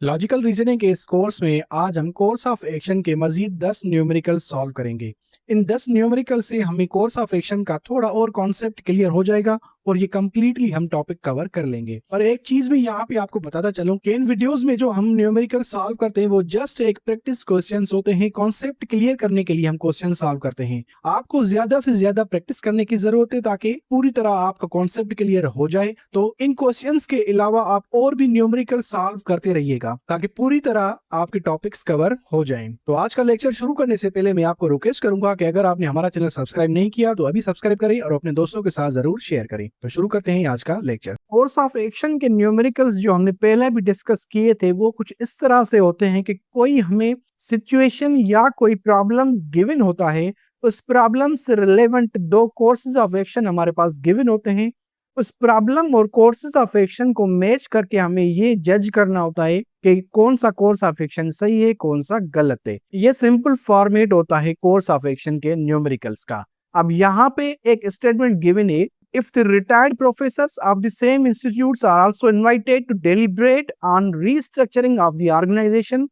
Logical reasoning के इस course में आज हम कोर्स ऑफ एक्शन के मजीद 10 न्यूमेरिकल सॉल्व करेंगे। इन 10 न्यूमेरिकल से हमें कोर्स ऑफ एक्शन का थोड़ा और कॉन्सेप्ट क्लियर हो जाएगा और ये कंप्लीटली हम टॉपिक कवर कर लेंगे। और एक चीज भी यहाँ पे आपको बताता चलूं कि इन वीडियोस में जो हम न्यूमेरिकल सॉल्व करते हैं वो जस्ट एक प्रैक्टिस क्वेश्चंस होते हैं। कॉन्सेप्ट क्लियर करने के लिए हम क्वेश्चन सॉल्व करते हैं। आपको ज्यादा से ज्यादा प्रैक्टिस करने की जरूरत है ताकि पूरी तरह आपका कॉन्सेप्ट क्लियर हो जाए। तो इन क्वेश्चंस के अलावा आप और भी न्यूमेरिकल सॉल्व करते रहिएगा ताकि पूरी तरह आपके टॉपिक्स कवर हो जाएं। तो आज का लेक्चर शुरू करने से पहले मैं आपको रिक्वेस्ट करूंगा कि अगर आपने हमारा चैनल सब्सक्राइब नहीं किया तो अभी सब्सक्राइब करें और अपने दोस्तों के साथ जरूर शेयर करें। तो शुरू करते हैं आज का लेक्चर। कोर्स ऑफ एक्शन के न्यूमेरिकल्स जो हमने पहले भी डिस्कस किए थे वो कुछ इस तरह से होते हैं कि कोई हमें सिचुएशन या कोई प्रॉब्लम गिवन होता है, उस प्रॉब्लम से रिलेवेंट दो कोर्सेज ऑफ एक्शन हमारे पास गिवन होते हैं। उस प्रॉब्लम और कोर्सेज ऑफ एक्शन को मैच करके हमें ये जज करना होता है कि कौन सा कोर्स ऑफ एक्शन सही है, कौन सा गलत है। ये सिंपल फॉर्मेट होता है कोर्स ऑफ एक्शन के न्यूमेरिकल्स का। अब यहाँ पे एक स्टेटमेंट गिवन है, if the retired professors of the same institutes are also invited to deliberate on restructuring of the organization,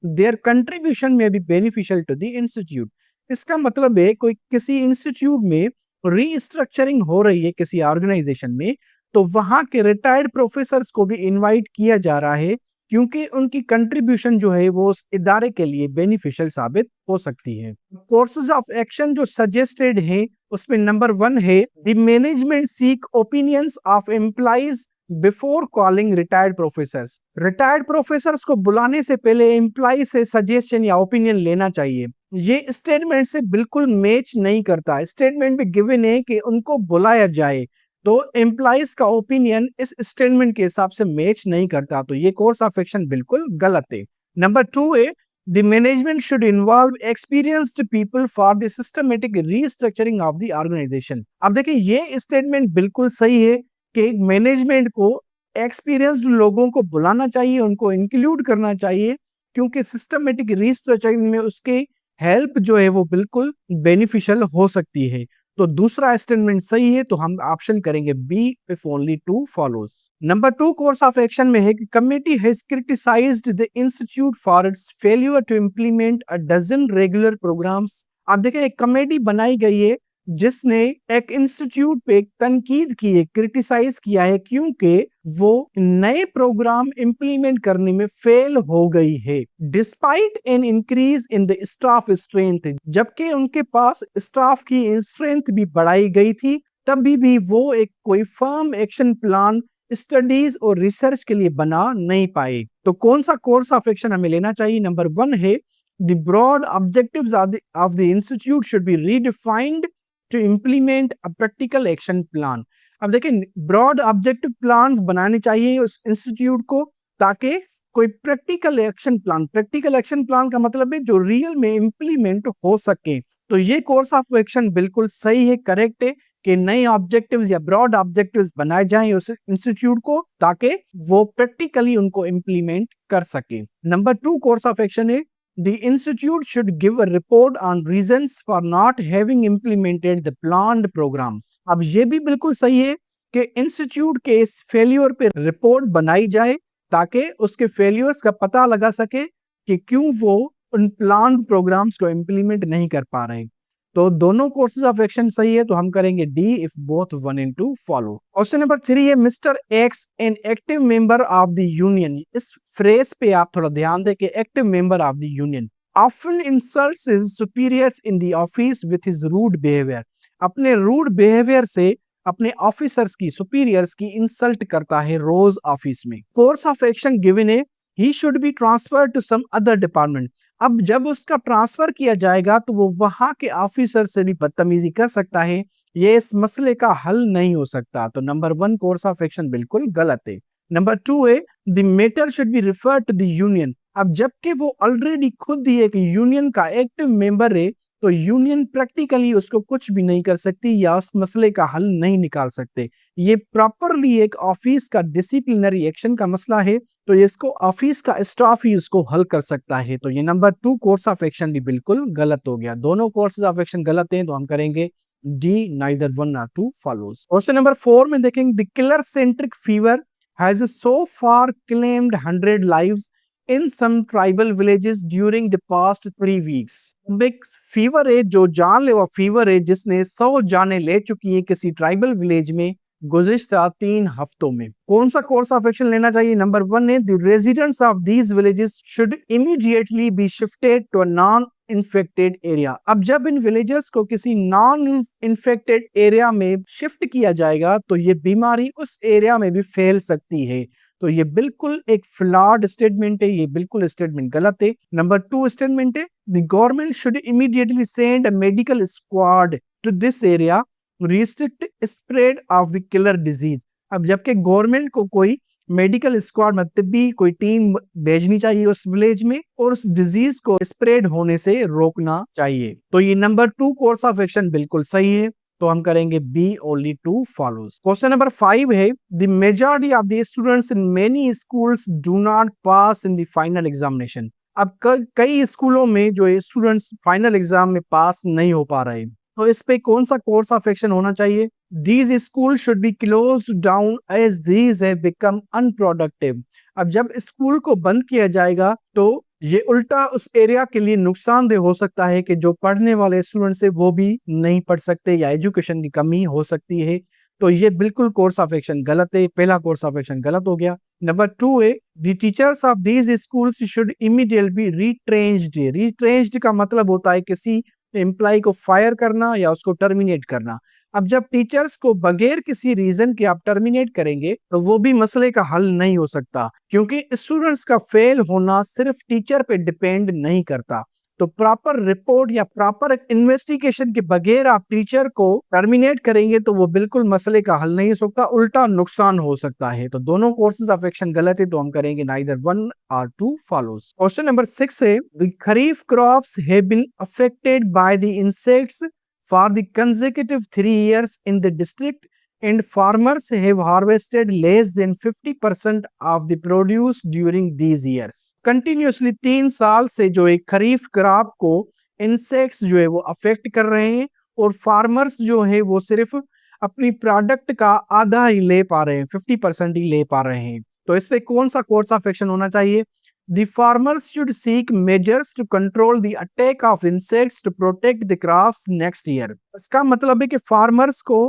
their contribution may be beneficial to the institute। इसका मतलब है कोई किसी इंस्टीट्यूट में रीस्ट्रक्चरिंग हो रही है किसी ऑर्गेनाइजेशन में, तो वहां के रिटायर्ड प्रोफेसर्स को भी इनवाइट किया जा रहा है क्योंकि उनकी कंट्रीब्यूशन जो है वो उस इदारे के लिए बेनिफिशियल साबित हो सकती है। कोर्सेज ऑफ एक्शन जो सजेस्टेड है उसमें नंबर 1 है, the management seek opinions of employees before calling retired professors. Retired professors को बुलाने से पहले एम्प्लॉय से सजेशन या ओपिनियन लेना चाहिए। ये स्टेटमेंट से बिल्कुल मैच नहीं करता। स्टेटमेंट में गिवन है कि उनको बुलाया जाए, तो एम्प्लॉइज का ओपिनियन इस स्टेटमेंट के हिसाब से मैच नहीं करता, तो ये कोर्स ऑफ एक्शन बिल्कुल गलत है। नंबर 2 है, the management should involve experienced people for the systematic restructuring of the organization. अब देखिए ये स्टेटमेंट बिल्कुल सही है कि मैनेजमेंट को एक्सपीरियंस्ड लोगों को बुलाना चाहिए, उनको इंक्लूड करना चाहिए क्योंकि सिस्टमेटिक रीस्ट्रक्चरिंग में उसके हेल्प जो है वो बिल्कुल बेनिफिशियल हो सकती है। तो दूसरा स्टेटमेंट सही है, तो हम ऑप्शन करेंगे B, if only 2 follows. Number 2 course of action में है कि committee has criticized the institute for its failure to implement a dozen regular programs. आप देखें एक कमेटी बनाई गई है जिसने एक इंस्टीट्यूट पे तनकीद की है, क्रिटिसाइज किया है क्योंकि वो नए प्रोग्राम इंप्लीमेंट करने में फेल हो गई है despite an increase in the staff strength. जबकि उनके पास स्टाफ की स्ट्रेंथ भी बढ़ाई गई थी, तभी भी वो एक कोई फर्म एक्शन प्लान स्टडीज और रिसर्च के लिए बना नहीं पाए। तो कौन सा कोर्स ऑफ एक्शन हमें लेना चाहिए? नंबर 1 है, the broad objectives of the institute should be redefined to implement a practical action plan। अब देखिए ब्रॉड ऑब्जेक्टिव प्लान्स बनाने चाहिए उस इंस्टीट्यूट को ताकि कोई प्रैक्टिकल एक्शन प्लान का मतलब है जो रियल में इंप्लीमेंट हो सके। तो ये कोर्स ऑफ एक्शन बिल्कुल सही है, करेक्ट है कि नए ऑब्जेक्टिव्स या ब्रॉड ऑब्जेक्टिव्स बनाए जाएं उस इंस्टीट्यूट को ताकि वो प्रैक्टिकली उनको इंप्लीमेंट कर सके। नंबर 2 कोर्स ऑफ एक्शन है, the institute should give a report on reasons for not having implemented the planned programs। अब ये भी बिल्कुल सही है कि इंस्टीट्यूट के इस फेल्योर पे रिपोर्ट बनाई जाए ताकि उसके फेल्योर्स का पता लगा सके कि क्यों वो उन प्लान्ड प्रोग्राम्स को इंप्लीमेंट नहीं कर पा रहे। तो दोनों कोर्सेज ऑफ एक्शन सही है, तो हम करेंगे D, if both 1 and 2 follow. Question number 3 है, mister x an active member of the union. इस फ्रेज पे आप थोड़ा ध्यान दें कि active member of the union often insults his superiors in the office with his rude behavior। अपने rude behaviour से अपने ऑफिसर्स की, सुपीरियर्स की इंसल्ट करता है रोज ऑफिस में। कोर्स ऑफ एक्शन गिवन है, he should be transferred to some other department। अब जब उसका ट्रांसफर किया जाएगा तो वो वहां के ऑफिसर से भी बदतमीजी कर सकता है, ये इस मसले का हल नहीं हो सकता। तो नंबर 1 कोर्स ऑफ एक्शन बिल्कुल गलत है। नंबर 2 है, the matter should be referred to the union. अब जबकि वो ऑलरेडी खुद ही एक यूनियन का एक्टिव मेंबर है, तो यूनियन प्रैक्टिकली उसको कुछ भी नहीं कर सकती या उस मसले का हल नहीं निकाल सकते। ये प्रॉपरली एक ऑफिस का डिसिप्लिनरी एक्शन का मसला है, तो इसको ऑफिस का स्टाफ ही उसको हल कर सकता है। तो ये नंबर 2 कोर्स ऑफ एक्शन भी बिल्कुल गलत हो गया। दोनों कोर्सेज ऑफ एक्शन गलत हैं, तो हम करेंगे D, neither 1 or 2 follows. Question number 4 में देखेंगे, the killer centric fever has so far claimed 100 lives in some tribal villages during the past 3 weeks. एक फीवर है जो जानलेवा फीवर है जिसने 100 जाने ले चुकी है किसी ट्राइबल विलेज में गुज़िश्ता 3 हफ्तों में। कौन सा कोर्स ऑफ एक्शन लेना चाहिए? नंबर 1 है the residents of these villages should immediately be shifted to a non infected area. अब जब इन विलेजर्स को किसी नॉन इन्फेक्टेड एरिया में शिफ्ट किया जाएगा तो ये बीमारी उस एरिया में भी फैल सकती है। तो ये बिल्कुल एक फ्लॉड स्टेटमेंट है, ये बिल्कुल स्टेटमेंट गलत है। नंबर 2 स्टेटमेंट है the government should immediately send a medical squad to this area restrict spread of the killer disease. अब जबकि गवर्नमेंट को कोई मेडिकल स्क्वाड में तिब्बी कोई टीम भेजनी चाहिए उस विलेज में और उस डिजीज को स्प्रेड होने से रोकना चाहिए। तो ये नंबर 2 कोर्स ऑफ एक्शन बिल्कुल सही है, तो हम करेंगे B only 2 follows. Question number 5 है the majority of the students in many schools do not pass in the final examination. अब कई स्कूलों में जो स्टूडेंट्स फाइनल एग्जाम में पास नहीं हो पा रहे, तो इस पे कौन सा कोर्स ऑफ एक्शन होना चाहिए? These schools should be closed down as these have become unproductive. अब जब स्कूल को बंद किया जाएगा तो ये उल्टा उस एरिया के लिए नुकसानदेह हो सकता है कि जो पढ़ने वाले स्टूडेंट्स है वो भी नहीं पढ़ सकते या एजुकेशन की कमी हो सकती है। तो ये बिल्कुल कोर्स ऑफ एक्शन गलत है, पहला कोर्स ऑफ एक्शन गलत हो गया। नंबर 2 है the teachers of these schools should immediately be retrenched. Retrenched का मतलब होता है किसी एम्प्लॉय को फायर करना या उसको टर्मिनेट करना। अब जब टीचर्स को बगैर किसी रीजन के आप टर्मिनेट करेंगे तो वो भी मसले का हल नहीं हो सकता, क्योंकि स्टूडेंट्स का फेल होना सिर्फ टीचर पे डिपेंड नहीं करता। तो प्रॉपर रिपोर्ट या प्रॉपर इन्वेस्टिगेशन के बगैर आप टीचर को टर्मिनेट करेंगे तो वो बिल्कुल मसले का हल नहीं हो सकता, उल्टा नुकसान हो सकता है। तो दोनों कोर्सेज ऑफ एक्शन गलत है, तो हम करेंगे नाइदर 1 और 2 फॉलोज। क्वेश्चन नंबर 6 है the kharif crops have been affected by the insects for the consecutive 3 years in the district and farmers have harvested less than 50% of the produce during these years. Continuously 3 साल से जो एक खरीफ crop को insects जो है वो affect कर रहे हैं और फार्मर्स जो है वो सिर्फ अपनी प्रोडक्ट का आधा ही ले पा रहे हैं, 50% ही ले पा रहे हैं। तो इस पे कौन सा कोर्स ऑफ एक्शन होना चाहिए? The farmers should seek measures to control the attack of insects to protect the crops next year. इसका मतलब है कि फार्मर्स को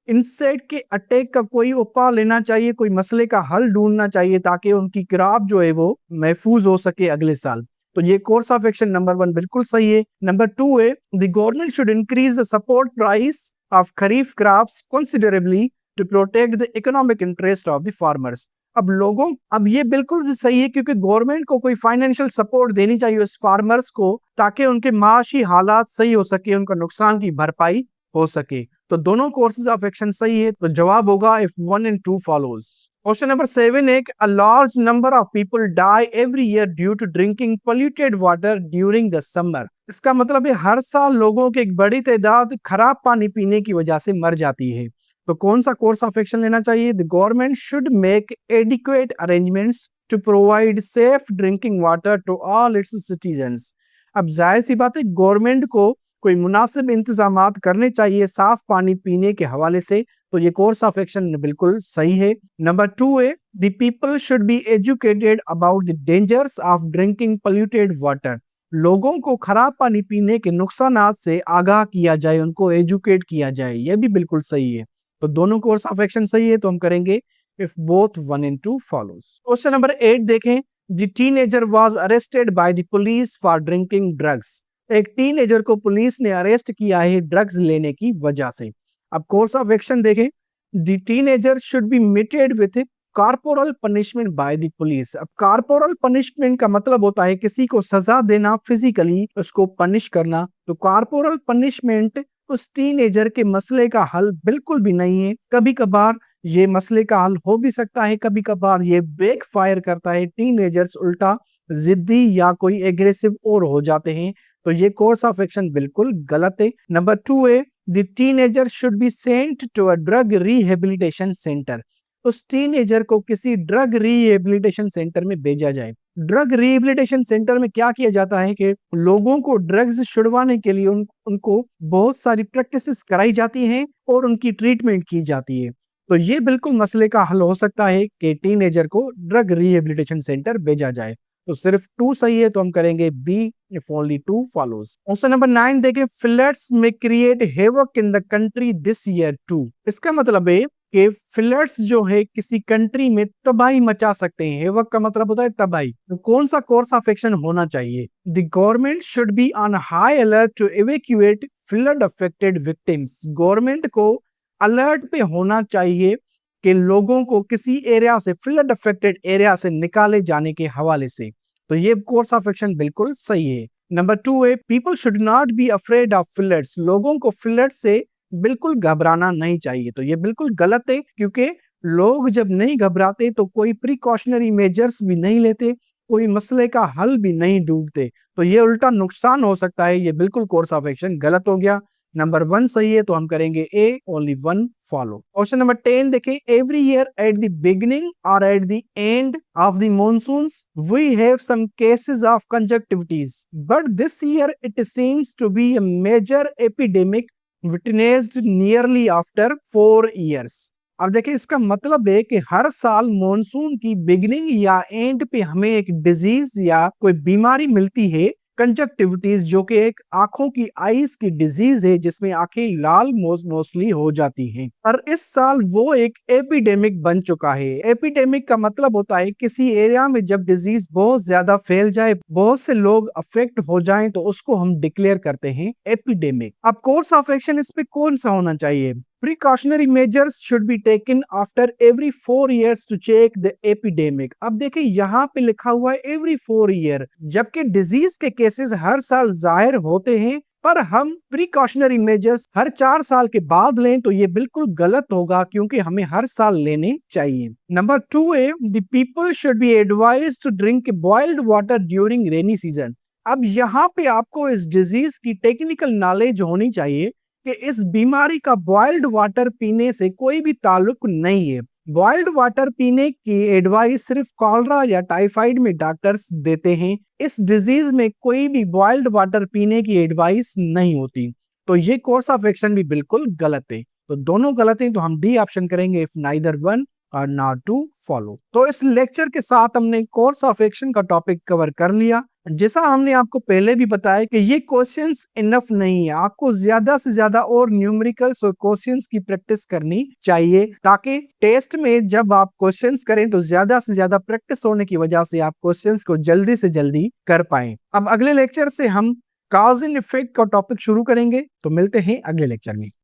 इंसेक्ट के अटैक का कोई उपाय लेना चाहिए, कोई मसले का हल ढूंढना चाहिए ताकि उनकी क्रॉप जो है वो महफूज हो सके अगले साल। तो ये कोर्स ऑफ एक्शन नंबर 1 बिल्कुल सही है। नंबर 2 है the government should increase the support price of kharif crops considerably to protect the economic interest of the farmers. अब ये बिल्कुल भी सही है, क्योंकि गवर्नमेंट को कोई फाइनेंशियल सपोर्ट देनी चाहिए उस फार्मर्स को ताकि उनके माशी हालात सही हो सके, उनका नुकसान की भरपाई हो सके। तो दोनों कोर्सेज ऑफ एक्शन सही है, तो जवाब होगा if 1 and 2 follows. Question number 7 है a large number of people die every year due to drinking polluted water during the summer. इसका मतलब है हर साल लोगों की एक बड़ी तादाद खराब पानी पीने की वजह से मर जाती है। तो कौन सा कोर्स ऑफ एक्शन लेना चाहिए? The government should make adequate arrangements to provide safe drinking water to all its citizens. अब जाहिर सी बात है गवर्नमेंट को कोई मुनासिब इंतजामात करने चाहिए साफ पानी पीने के हवाले से, तो ये कोर्स ऑफ एक्शन बिल्कुल सही है। नंबर 2 है the people should be educated about the dangers of drinking polluted water. लोगों को खराब पानी पीने के नुकसानात से आगाह किया जाए, उनको एजुकेट किया जाए, ये भी बिल्कुल सही है। तो दोनों कोर्स ऑफ एक्शन सही है, तो हम करेंगे if both 1 and 2 follows. Question number 8 देखें the teenager was arrested by the police for drinking drugs. एक टीनेजर को पुलिस ने अरेस्ट किया है ड्रग्स लेने की वजह से। अब कोर्स ऑफ एक्शन देखें the teenager should be meted with corporal punishment by the police. अब कॉर्पोरल पनिशमेंट का मतलब होता है किसी को सजा देना, फिजिकली उसको पनिश करना। तो कॉर्पोरल पनिशमेंट उस टीनेजर के मसले का हल बिल्कुल भी नहीं है। कभी कभार ये मसले का हल हो भी सकता है, कभी कभार ये बैक फायर करता है, टीनेजर्स उल्टा जिद्दी या कोई एग्रेसिव और हो जाते हैं। तो ये कोर्स ऑफ एक्शन बिल्कुल गलत है। नंबर 2 है the teenager should be sent to a drug rehabilitation centre. उस टीनेजर को किसी ड्रग रिहेबिलिटेशन सेंटर में भेजा जाए। ड्रग रिहेबिलिटेशन सेंटर में क्या किया जाता है कि लोगों को ड्रग्स छुड़वाने के लिए उनको बहुत सारी प्रैक्टिसेस कराई जाती हैं और उनकी ट्रीटमेंट की जाती है। तो ये बिल्कुल मसले का हल हो सकता है कि टीनेजर को ड्रग रिहेबिलिटेशन सेंटर भेजा जाए। तो सिर्फ 2 सही है, तो हम करेंगे B, if only 2 follows. Question number 9 देखें, फ्लड्स में create havoc in the country this year too. इसका मतलब है कि फ्लड्स जो है किसी कंट्री में तबाही मचा सकते हैं। हेवक का मतलब होता है तबाही। तो कौन सा कोर्स ऑफ एक्शन होना चाहिए? The government should be on high alert to evacuate flood affected victims. Government को अलर्ट पे होना चाहिए कि लोगों को किसी एरिया से, फ्लड अफेक्टेड एरिया से निकाले जाने के हवाले से। तो ये कोर्स ऑफ एक्शन बिल्कुल सही है। नंबर 2 है, people should not be afraid of floods. लोगों को फ्लड से बिल्कुल घबराना नहीं चाहिए। तो ये बिल्कुल गलत है, क्योंकि लोग जब नहीं घबराते तो कोई प्रिकॉशनरी मेजर्स भी नहीं लेते, कोई मसले का हल भी नहीं ढूंढते, तो ये उल्टा नुकसान हो सकता है। ये बिल्कुल कोर्स ऑफ एक्शन गलत हो गया। नंबर 1 सही है, तो हम करेंगे A, only 1 follow. Question number 10 देखें, every year at the beginning और at the end of the monsoons we have some cases of conjunctivitis, but this year it seems to be a major epidemic witnessed nearly after 4 years। अब देखिए, इसका मतलब है कि हर साल monsoon की beginning या एंड पे हमें एक डिजीज या कोई बीमारी मिलती है, कंजक्टिविटीज, जो कि एक आंखों की आईज की डिजीज है, जिसमें आंखें लाल मोस्टली हो जाती हैं। और इस साल वो एक एपिडेमिक बन चुका है। एपिडेमिक का मतलब होता है किसी एरिया में जब डिजीज बहुत ज्यादा फैल जाए, बहुत से लोग अफेक्ट हो जाएं, तो उसको हम डिक्लेयर करते हैं एपिडेमिक। अब कोर्स ऑफ एक्शन इस पे कौन सा होना चाहिए? Precautionary measures should be taken after every 4 years to check the epidemic। अब देखिए, यहाँ पे लिखा हुआ है every 4 year, जबकि डिजीज के केसेस हर साल जाहिर होते हैं, पर हम प्रिकॉशनरी मेजर्स हर 4 साल के बाद लें, तो ये बिल्कुल गलत होगा, क्योंकि हमें हर साल लेने चाहिए। नंबर 2 है, the people should be advised to drink boiled water during rainy season. अब यहाँ पे आपको इस डिजीज की टेक्निकल नॉलेज होनी चाहिए कि इस बीमारी का बॉइल्ड वाटर पीने से कोई भी ताल्लुक नहीं है। बॉइल्ड वाटर पीने की एडवाइस सिर्फ कॉलरा या टाइफाइड में डॉक्टर्स देते हैं। इस डिजीज में कोई भी बॉइल्ड वाटर पीने की एडवाइस नहीं होती। तो ये कोर्स ऑफ एक्शन भी बिल्कुल गलत है। तो दोनों गलत हैं, तो हम डी ऑप्शन करेंगे, इफ नाइदर 1 और नॉट 2 फॉलो। तो इस लेक्चर के साथ हमने कोर्स ऑफ एक्शन का टॉपिक कवर कर लिया। जैसा हमने आपको पहले भी बताया कि ये क्वेश्चंस इनफ नहीं है, आपको ज्यादा से ज्यादा और न्यूमेरिकल्स और क्वेश्चंस की प्रैक्टिस करनी चाहिए, ताकि टेस्ट में जब आप क्वेश्चंस करें तो ज्यादा से ज्यादा प्रैक्टिस होने की वजह से आप क्वेश्चंस को जल्दी से जल्दी कर पाएं। अब अगले लेक्चर से हम कॉज एंड इफेक्ट का टॉपिक शुरू करेंगे, तो मिलते हैं अगले लेक्चर में।